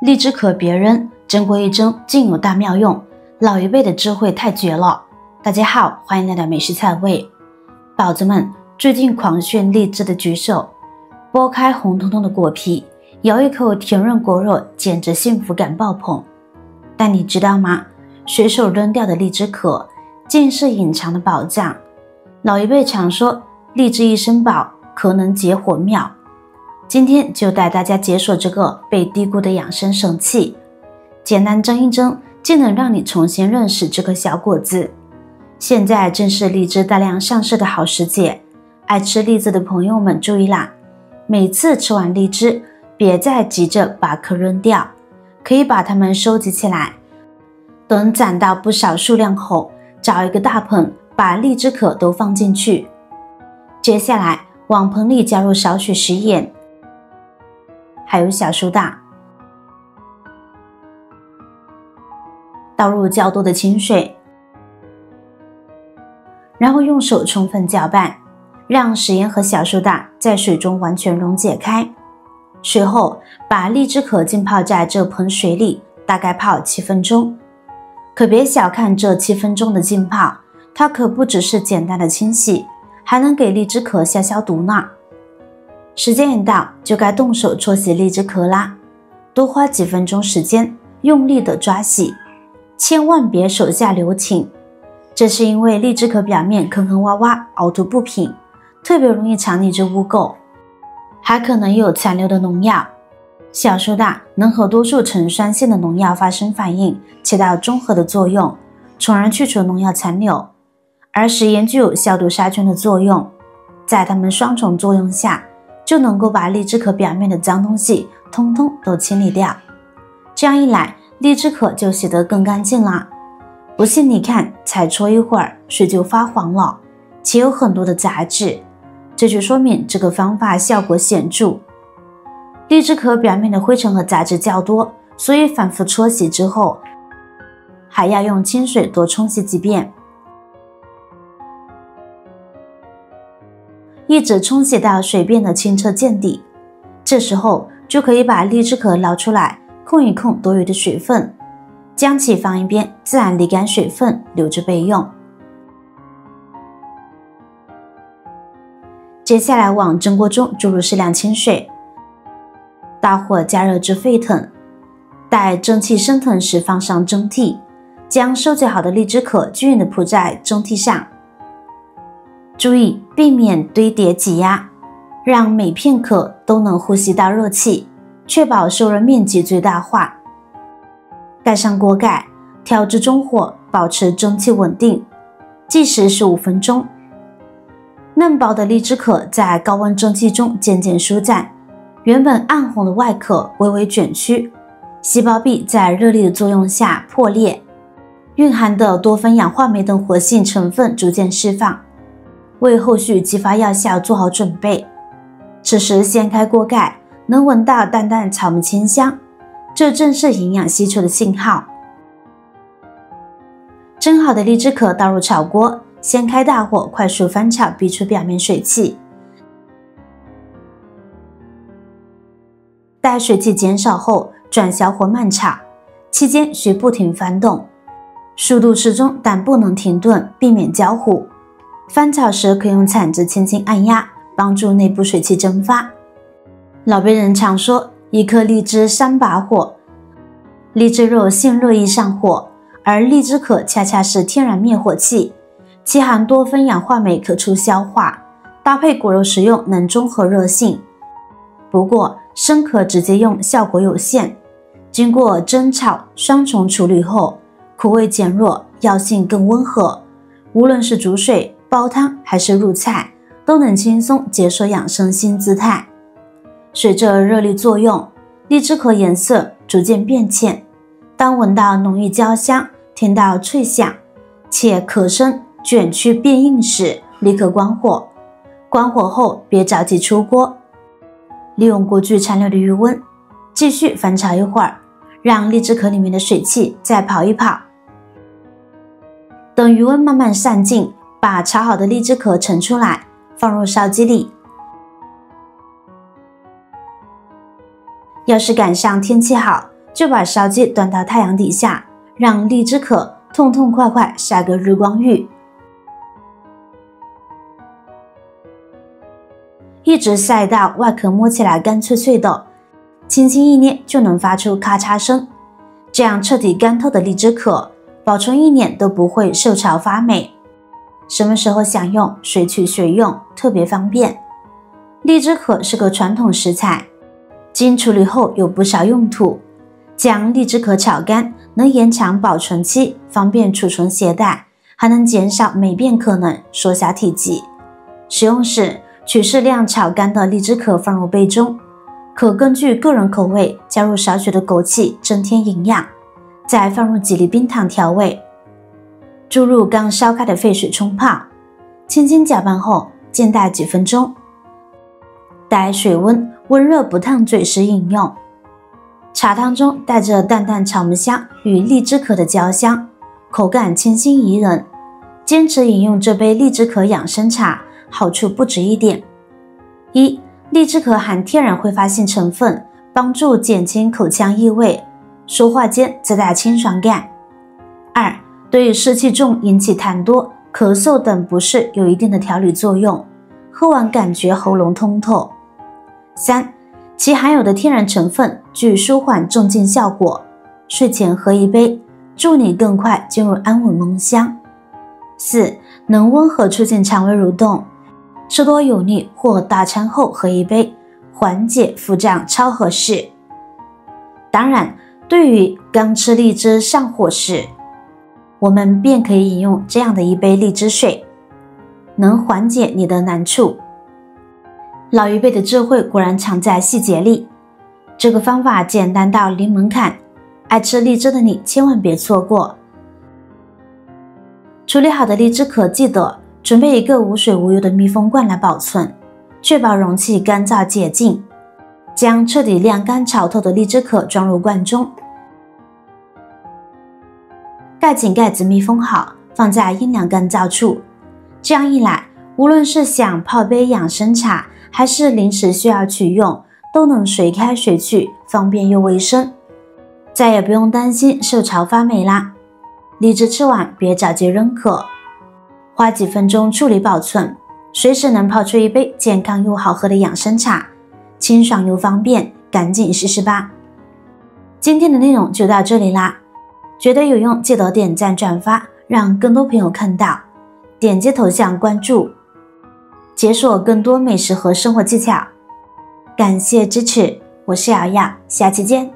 荔枝壳别扔，珍贵一蒸竟有大妙用。老一辈的智慧太绝了。大家好，欢迎来到美食菜味。宝子们，最近狂炫荔枝的举手，剥开红彤彤的果皮，咬一口甜润果肉，简直幸福感爆棚。但你知道吗？随手扔掉的荔枝壳，竟是隐藏的宝藏。老一辈常说，荔枝一身宝，壳能解火妙。今天就带大家解锁这个被低估的养生神器，简单蒸一蒸，竟能让你重新认识这颗小果子。现在正是荔枝大量上市的好时节，爱吃栗子的朋友们注意啦！每次吃完荔枝，别再急着把壳扔掉，可以把它们收集起来，等攒到不少数量后，找一个大盆，把荔枝壳都放进去。接下来往盆里加入少许食盐，还有小苏打，倒入较多的清水，然后用手充分搅拌，让食盐和小苏打在水中完全溶解开。随后把荔枝壳浸泡在这盆水里，大概泡7分钟。可别小看这7分钟的浸泡，它可不只是简单的清洗，还能给荔枝壳消消毒呢。时间一到，就该动手搓洗荔枝壳啦。多花几分钟时间，用力的抓洗，千万别手下留情。这是因为荔枝壳表面坑坑洼洼，凹凸不平，特别容易藏匿着污垢，还可能有残留的农药。小苏打能和多数呈酸性的农药发生反应，起到中和的作用，从而去除农药残留。而食盐具有消毒杀菌的作用，在它们双重作用下，就能够把荔枝壳表面的脏东西通通都清理掉。这样一来，荔枝壳就洗得更干净啦。不信你看，才搓一会儿，水就发黄了，且有很多的杂质，这就说明这个方法效果显著。荔枝壳表面的灰尘和杂质较多，所以反复搓洗之后，还要用清水多冲洗几遍，一直冲洗到水变得清澈见底。这时候就可以把荔枝壳捞出来，控一控多余的水分，将其放一边，自然沥干水分，留着备用。接下来往蒸锅中注入适量清水，大火加热至沸腾，待蒸汽升腾时放上蒸屉，将收集好的荔枝壳均匀地铺在蒸屉上，注意避免堆叠挤压，让每片壳都能呼吸到热气，确保受热面积最大化。盖上锅盖，调至中火，保持蒸汽稳定，计时15分钟。嫩薄的荔枝壳在高温蒸汽中渐渐舒展，原本暗红的外壳微微卷曲，细胞壁在热力的作用下破裂，蕴含的多酚氧化酶等活性成分逐渐释放，为后续激发药效做好准备。此时掀开锅盖，能闻到淡淡草木清香，这正是营养吸收的信号。蒸好的荔枝壳倒入炒锅，先开大火快速翻炒，逼出表面水汽。待水汽减少后，转小火慢炒，期间需不停翻动，速度适中但不能停顿，避免焦糊。翻炒时可用铲子轻轻按压，帮助内部水汽蒸发。老辈人常说，一颗荔枝3把火，荔枝肉性热易上火，而荔枝壳恰恰是天然灭火器，其含多酚氧化酶可促消化，搭配果肉食用能中和热性。不过生壳直接用效果有限，经过蒸炒双重处理后，苦味减弱，药性更温和，无论是煮水、煲汤还是入菜，都能轻松解锁养生新姿态。随着热力作用，荔枝壳颜色逐渐变浅，当闻到浓郁焦香，听到脆响，且壳身卷曲变硬时，立刻关火。关火后别着急出锅，利用锅具残留的余温，继续翻炒一会儿，让荔枝壳里面的水汽再跑一跑。等余温慢慢散尽，把炒好的荔枝壳盛出来，放入烧鸡里。要是赶上天气好，就把烧鸡端到太阳底下，让荔枝壳痛痛快快晒个日光浴，一直晒到外壳摸起来干脆脆的，轻轻一捏就能发出咔嚓声。这样彻底干透的荔枝壳，保存1年都不会受潮发霉。什么时候想用，随取随用，特别方便。荔枝壳是个传统食材，经处理后有不少用途。将荔枝壳炒干，能延长保存期，方便储存携带，还能减少霉变可能，缩小体积。使用时，取适量炒干的荔枝壳放入杯中，可根据个人口味加入少许的枸杞，增添营养，再放入几粒冰糖调味，注入刚烧开的沸水冲泡，轻轻搅拌后静待几分钟，待水温温热不烫嘴时饮用。茶汤中带着淡淡草木香与荔枝壳的焦香，口感清新宜人。坚持饮用这杯荔枝壳养生茶，好处不止一点：一、荔枝壳含天然挥发性成分，帮助减轻口腔异味，说话间自带清爽感；二、对于湿气重引起痰多、咳嗽等不适有一定的调理作用，喝完感觉喉咙通透；三、其含有的天然成分具舒缓镇静效果，睡前喝一杯，助你更快进入安稳梦乡。四、能温和促进肠胃蠕动，吃多有腻或大餐后喝一杯，缓解腹胀超合适。当然，对于刚吃荔枝上火时，我们便可以饮用这样的一杯荔枝水，能缓解你的难处。老一辈的智慧果然藏在细节里，这个方法简单到零门槛，爱吃荔枝的你千万别错过。处理好的荔枝壳记得准备一个无水无油的密封罐来保存，确保容器干燥洁净。将彻底晾干炒透的荔枝壳装入罐中，盖紧盖子密封好，放在阴凉干燥处。这样一来，无论是想泡杯养生茶，还是临时需要取用，都能随开随取，方便又卫生，再也不用担心受潮发霉啦。荔枝吃完别着急扔壳，花几分钟处理保存，随时能泡出一杯健康又好喝的养生茶，清爽又方便，赶紧试试吧。今天的内容就到这里啦，觉得有用记得点赞转发，让更多朋友看到，点击头像关注，解锁更多美食和生活技巧。感谢支持，我是瑶瑶，下期见。